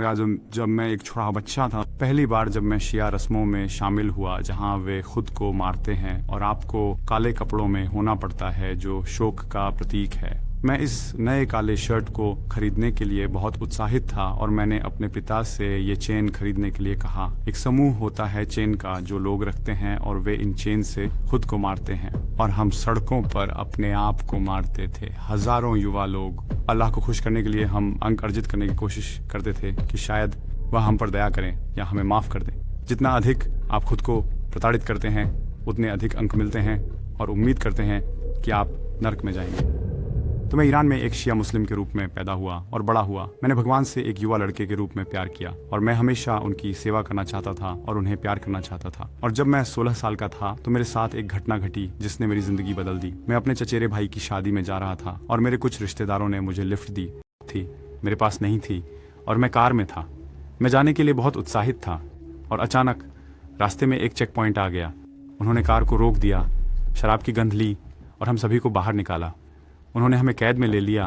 या जब मैं एक छोटा बच्चा था, पहली बार जब मैं शिया रस्मों में शामिल हुआ जहां वे खुद को मारते हैं और आपको काले कपड़ों में होना पड़ता है जो शोक का प्रतीक है। मैं इस नए काले शर्ट को खरीदने के लिए बहुत उत्साहित था और मैंने अपने पिता से ये चेन खरीदने के लिए कहा। एक समूह होता है चेन का जो लोग रखते हैं और वे इन चेन से खुद को मारते हैं और हम सड़कों पर अपने आप को मारते थे। हजारों युवा लोग। अल्लाह को खुश करने के लिए हम अंक अर्जित करने की कोशिश करते थे कि शायद वह हम पर दया करें या हमें माफ़ कर दें। जितना अधिक आप खुद को प्रताड़ित करते हैं उतने अधिक अंक मिलते हैं और उम्मीद करते हैं कि आप नर्क में जाएंगे। तो मैं ईरान में एक शिया मुस्लिम के रूप में पैदा हुआ और बड़ा हुआ। मैंने भगवान से एक युवा लड़के के रूप में प्यार किया और मैं हमेशा उनकी सेवा करना चाहता था और उन्हें प्यार करना चाहता था। और जब मैं 16 साल का था तो मेरे साथ एक घटना घटी जिसने मेरी जिंदगी बदल दी। मैं अपने चचेरे भाई की शादी में जा रहा था और मेरे कुछ रिश्तेदारों ने मुझे लिफ्ट दी थी। मेरे पास नहीं थी और मैं कार में था। मैं जाने के लिए बहुत उत्साहित था और अचानक रास्ते में एक चेक पॉइंट आ गया। उन्होंने कार को रोक दिया, शराब की गंध ली और हम सभी को बाहर निकाला। उन्होंने हमें कैद में ले लिया,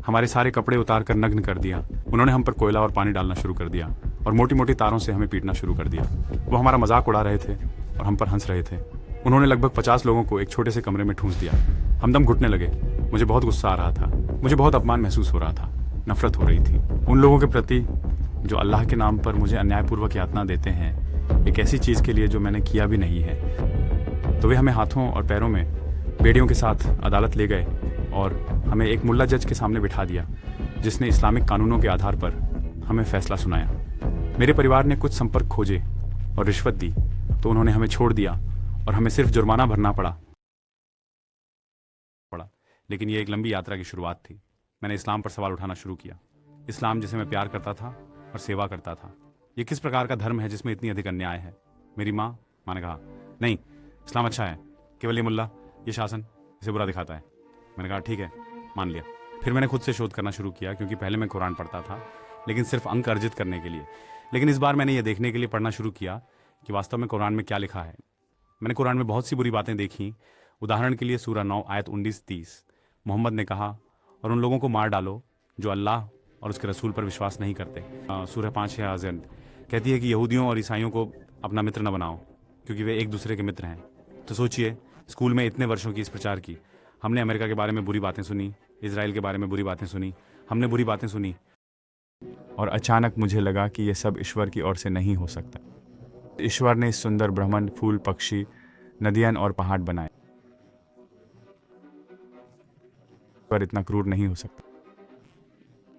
हमारे सारे कपड़े उतार कर नग्न कर दिया। उन्होंने हम पर कोयला और पानी डालना शुरू कर दिया और मोटी मोटी तारों से हमें पीटना शुरू कर दिया। वो हमारा मजाक उड़ा रहे थे और हम पर हंस रहे थे। उन्होंने लगभग 50 लोगों को एक छोटे से कमरे में ठूंस दिया। हम दम घुटने लगे। मुझे बहुत गुस्सा आ रहा था। मुझे बहुत अपमान महसूस हो रहा था। नफरत हो रही थी उन लोगों के प्रति जो अल्लाह के नाम पर मुझे अन्यायपूर्वक यातना देते हैं, एक ऐसी चीज़ के लिए जो मैंने किया भी नहीं है। तो वे हमें हाथों और पैरों में बेड़ियों के साथ अदालत ले गए और हमें एक मुल्ला जज के सामने बिठा दिया जिसने इस्लामिक कानूनों के आधार पर हमें फैसला सुनाया। मेरे परिवार ने कुछ संपर्क खोजे और रिश्वत दी तो उन्होंने हमें छोड़ दिया और हमें सिर्फ जुर्माना भरना पड़ा। लेकिन ये एक लंबी यात्रा की शुरुआत थी। मैंने इस्लाम पर सवाल उठाना शुरू किया। इस्लाम जिसे मैं प्यार करता था और सेवा करता था, ये किस प्रकार का धर्म है जिसमें इतनी अधिक अन्याय है। मेरी माँ ने कहा, नहीं, इस्लाम अच्छा है, केवल ये मुल्ला, ये शासन इसे बुरा दिखाता है। मैंने कहा ठीक है, मान लिया। फिर मैंने खुद से शोध करना शुरू किया क्योंकि पहले मैं कुरान पढ़ता था लेकिन सिर्फ अंक अर्जित करने के लिए। लेकिन इस बार मैंने ये देखने के लिए पढ़ना शुरू किया कि वास्तव में कुरान में क्या लिखा है। मैंने कुरान में बहुत सी बुरी बातें देखी। उदाहरण के लिए सूरह 9 आयत 19-30 मोहम्मद ने कहा, और उन लोगों को मार डालो जो अल्लाह और उसके रसूल पर विश्वास नहीं करते। सूरह 5 आज़न कहती है कि यहूदियों और ईसाइयों को अपना मित्र न बनाओ क्योंकि वे एक दूसरे के मित्र हैं। तो सोचिए, स्कूल में इतने वर्षों की इस प्रचार की, हमने अमेरिका के बारे में बुरी बातें सुनी, इजराइल के बारे में बुरी बातें सुनी, हमने बुरी बातें सुनी और अचानक मुझे लगा कि यह सब ईश्वर की ओर से नहीं हो सकता। ईश्वर ने इस सुंदर ब्रह्मांड, फूल, पक्षी, नदियां और पहाड़ बनाए, पर इतना क्रूर नहीं हो सकता।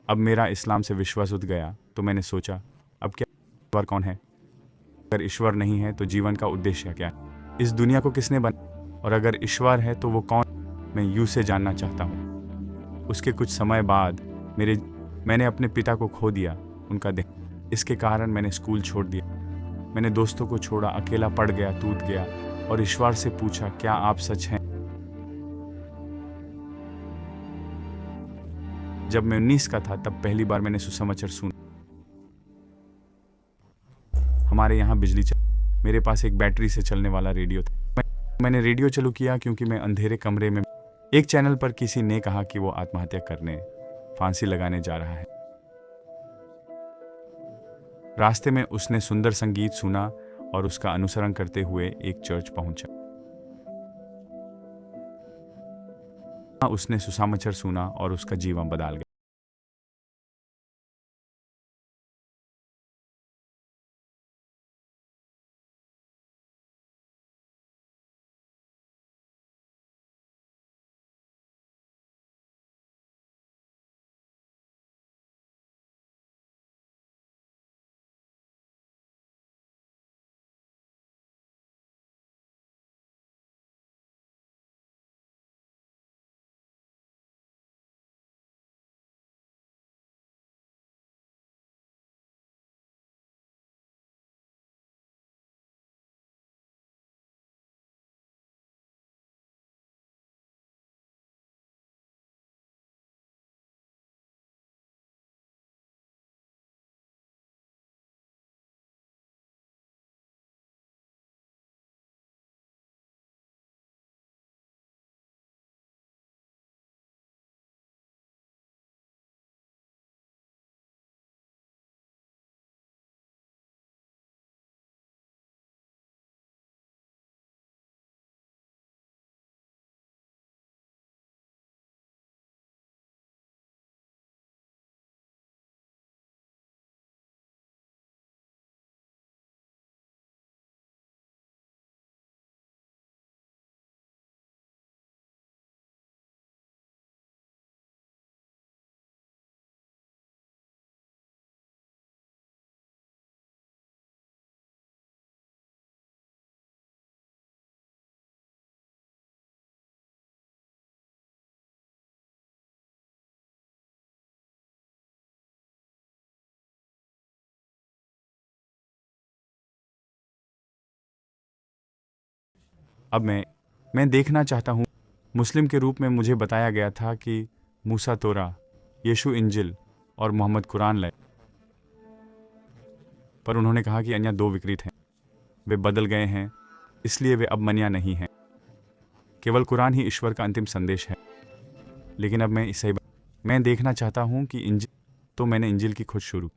अब मेरा इस्लाम से विश्वास उठ गया तो मैंने सोचा, अब क्या, ईश्वर कौन है? अगर ईश्वर नहीं है तो जीवन का उद्देश्य क्या है? इस दुनिया को किसने बनाया? और अगर ईश्वर है तो वो कौन? मैं यूं से जानना चाहता हूँ। उसके कुछ समय बाद मैंने अपने पिता को खो दिया, उनका देह। इसके कारण मैंने स्कूल छोड़ दिया, मैंने दोस्तों को छोड़ा, अकेला पड़ गया, टूट गया और ईश्वर से पूछा, क्या आप सच हैं? जब मैं 19 का था तब पहली बार मैंने सुसमाचार सुना। हमारे यहाँ बिजली चली। मेरे पास एक बैटरी से चलने वाला रेडियो था। मैंने रेडियो चालू किया क्योंकि मैं अंधेरे कमरे में। एक चैनल पर किसी ने कहा कि वो आत्महत्या करने, फांसी लगाने जा रहा है। रास्ते में उसने सुंदर संगीत सुना और उसका अनुसरण करते हुए एक चर्च पहुंचा। उसने सुसमाचार सुना और उसका जीवन बदल गया। अब मैं देखना चाहता हूँ। मुस्लिम के रूप में मुझे बताया गया था कि मूसा तोरा, यीशु इंजिल और मोहम्मद कुरान लाए, पर उन्होंने कहा कि अन्य दो विकृत हैं, वे बदल गए हैं, इसलिए वे अब मनिया नहीं हैं। केवल कुरान ही ईश्वर का अंतिम संदेश है। लेकिन अब मैं देखना चाहता हूँ कि इंजिल, तो मैंने इंजिल की खोज शुरू।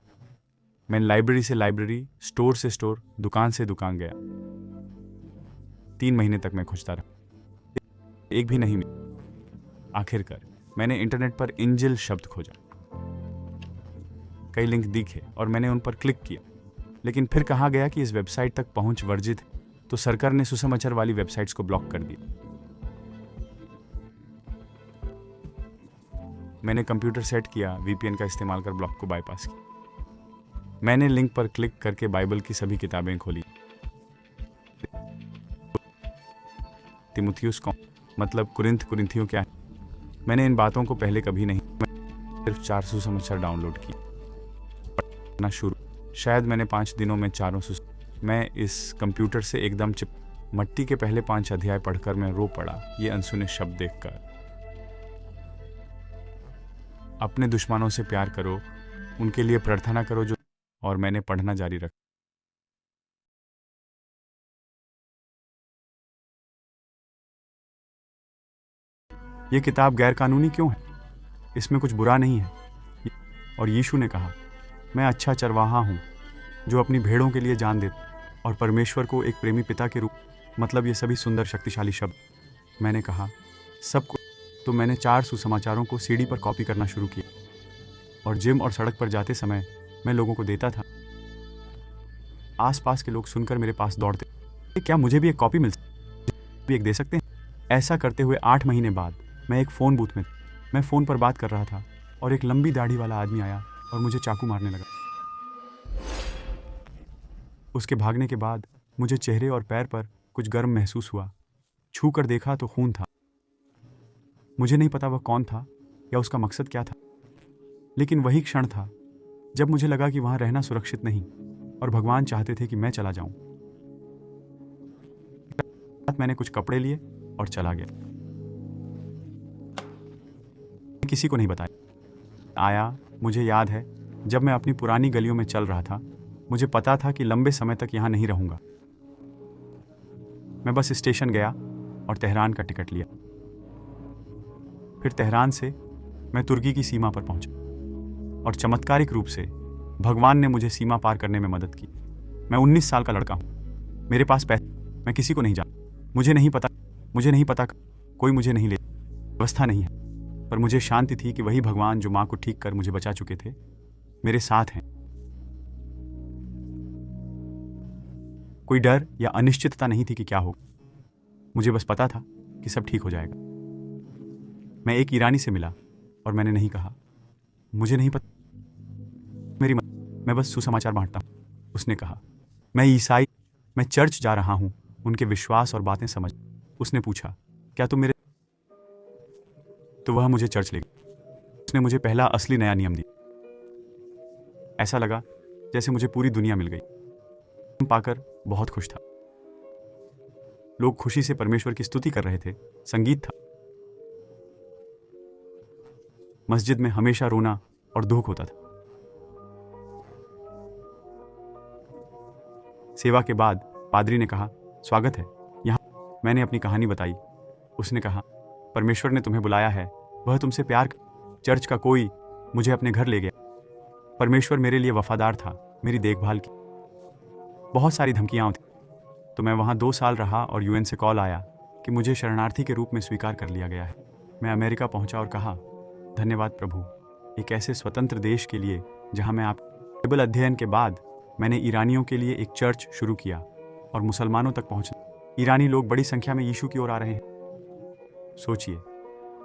मैं लाइब्रेरी से लाइब्रेरी, स्टोर से स्टोर, दुकान से दुकान गया। 3 महीने तक मैं खोजता रहा, एक भी नहीं मिला। आखिरकार मैंने इंटरनेट पर इंजिल शब्द खोजा। कई लिंक दिखे और मैंने उन पर क्लिक किया, लेकिन फिर कहा गया कि इस वेबसाइट तक पहुंच वर्जित है, तो सरकार ने सुसमाचार वाली वेबसाइट्स को ब्लॉक कर दिया। मैंने कंप्यूटर सेट किया, वीपीएन का इस्तेमाल कर ब्लॉक को बाईपास किया। मैंने लिंक पर क्लिक करके बाइबल की सभी किताबें खोली। तिमुथियुस कौन, मतलब कुरिन्थियों क्या है? मैंने इन बातों को पहले कभी नहीं, मैं सिर्फ 4 सुसमाचार डाउनलोड किए ना शुरू। शायद मैंने 5 दिनों में 4 मैं इस कंप्यूटर से एकदम मट्टी के पहले 5 अध्याय पढ़कर मैं रो पड़ा, ये अनसुने शब्द देखकर। अपने दुश्मनों से प्यार करो, उनके लिए प्रार्थना करो जो, और मैंने पढ़ना जारी रखा। ये किताब गैर कानूनी क्यों है? इसमें कुछ बुरा नहीं है। और यीशु ने कहा, मैं अच्छा चरवाहा हूँ जो अपनी भेड़ों के लिए जान देता, और परमेश्वर को एक प्रेमी पिता के रूप, मतलब ये सभी सुंदर शक्तिशाली शब्द। मैंने कहा सबको, तो मैंने 4 सुसमाचारों को सीडी पर कॉपी करना शुरू किया, और जिम और सड़क पर जाते समय मैं लोगों को देता था। आसपास के लोग सुनकर मेरे पास दौड़ते, क्या मुझे भी एक कॉपी मिल सकती, एक दे सकते हैं? ऐसा करते हुए 8 महीने बाद मैं एक फ़ोन बूथ में, मैं फ़ोन पर बात कर रहा था और एक लंबी दाढ़ी वाला आदमी आया और मुझे चाकू मारने लगा। उसके भागने के बाद मुझे चेहरे और पैर पर कुछ गर्म महसूस हुआ। छू कर देखा तो खून था। मुझे नहीं पता वह कौन था या उसका मकसद क्या था, लेकिन वही क्षण था जब मुझे लगा कि वहां रहना सुरक्षित नहीं और भगवान चाहते थे कि मैं चला जाऊं। मैंने कुछ कपड़े लिए और चला गया। किसी को नहीं बताया। आया, मुझे याद है जब मैं अपनी पुरानी गलियों में चल रहा था, मुझे पता था कि लंबे समय तक यहां नहीं रहूंगा। मैं बस स्टेशन गया और तेहरान का टिकट लिया। फिर तेहरान से मैं तुर्की की सीमा पर पहुंचा, और चमत्कारिक रूप से भगवान ने मुझे सीमा पार करने में मदद की। मैं 19 साल का लड़का हूं, मेरे पास पैसे, मैं किसी को नहीं जानता, मुझे नहीं पता, कोई मुझे नहीं ले, व्यवस्था नहीं है, पर मुझे शांति थी कि वही भगवान जो मां को ठीक कर मुझे बचा चुके थे मेरे साथ हैं। कोई डर या अनिश्चितता नहीं थी कि क्या होगा, मुझे बस पता था कि सब ठीक हो जाएगा। मैं एक ईरानी से मिला और मैंने नहीं कहा, मुझे नहीं पता, मैं बस सुसमाचार बांटता हूं। उसने कहा, मैं ईसाई, मैं चर्च जा रहा हूं, उनके विश्वास और बातें समझ। उसने पूछा, क्या तुम मेरे, तो वह मुझे चर्च ले गया। उसने मुझे पहला असली नया नियम दिया। ऐसा लगा जैसे मुझे पूरी दुनिया मिल गई। पाकर बहुत खुश था। लोग खुशी से परमेश्वर की स्तुति कर रहे थे, संगीत था। मस्जिद में हमेशा रोना और दुख होता था। सेवा के बाद पादरी ने कहा, स्वागत है यहाँ। मैंने अपनी कहानी बताई। उसने कहा, परमेश्वर ने तुम्हें बुलाया है, वह तुमसे प्यार, चर्च का कोई मुझे अपने घर ले गया। परमेश्वर मेरे लिए वफादार था, मेरी देखभाल की। बहुत सारी धमकियां थी, तो मैं वहां 2 साल रहा और यूएन से कॉल आया कि मुझे शरणार्थी के रूप में स्वीकार कर लिया गया है। मैं अमेरिका पहुंचा और कहा, धन्यवाद प्रभु, एक ऐसे स्वतंत्र देश के लिए जहां मैं आप बाइबल अध्ययन के बाद मैंने ईरानियों के लिए एक चर्च शुरू किया और मुसलमानों तक पहुंचना। ईरानी लोग बड़ी संख्या में यीशु की ओर आ रहे हैं। सोचिए,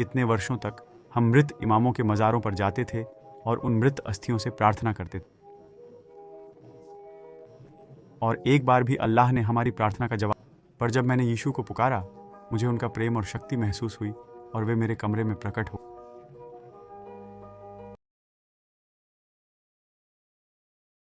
इतने वर्षों तक हम मृत इमामों के मज़ारों पर जाते थे और उन मृत अस्थियों से प्रार्थना करते थे, और एक बार भी अल्लाह ने हमारी प्रार्थना का जवाब। पर जब मैंने यीशु को पुकारा, मुझे उनका प्रेम और शक्ति महसूस हुई और वे मेरे कमरे में प्रकट हो।